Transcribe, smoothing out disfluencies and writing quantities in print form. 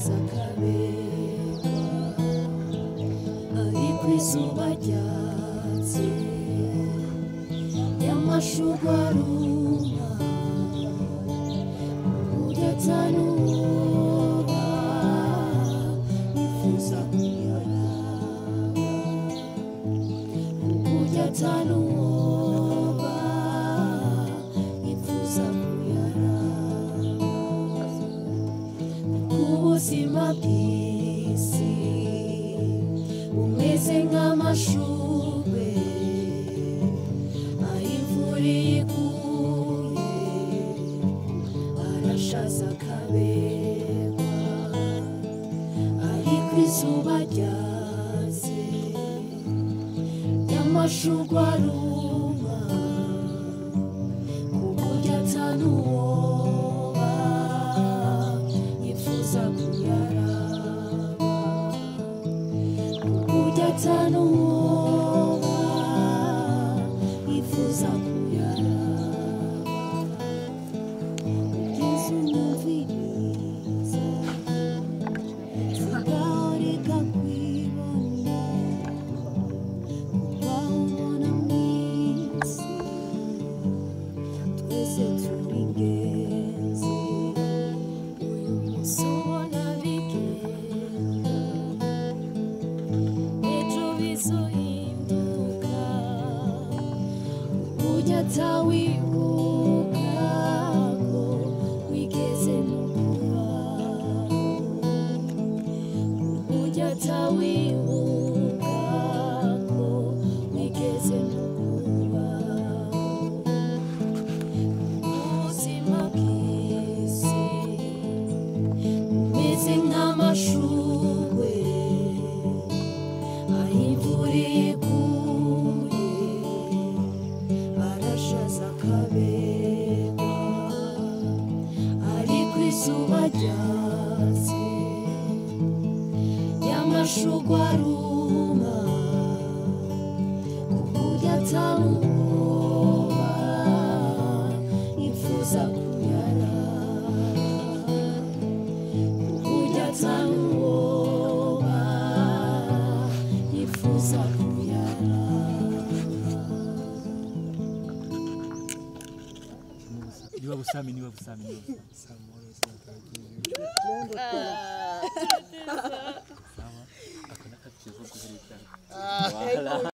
arashaza kabega ari kw'izuba ryatse y'amashurwa aruma uburyo atanuba yifuza kuyaraba uburyo atanuba yifuza kuyaraba ubuzima bw'isi bumeze nk'amashurwe aho imvura iguye arashaza kabega ari kw'izuba ryatse y'amashurwa aruma ku buryo atanuwoba yifuza kuyaraba ku buryo atanuwoba yifuza kuyaraba kugeza umuviriza sigaho reka kwibona kubaho ubona mw'isi twese turi ingenzi uyu munsi ubona bigenda ejo bizohinduka uburyo atawibuka ko wigeze no kubaho uburyo atawibuka ko wigeze no kubaho ubuzima bw'isi bumeze nk'amashurwe aho imvura iguye arashaza kabega ari kw'izuba ryatse y'amashurwa aruma ku buryo atanuwoba yifuza kuyaraba ku buryo atanuwoba yifuza kuyaraba. Niba busami sawa akana kakizo guhirika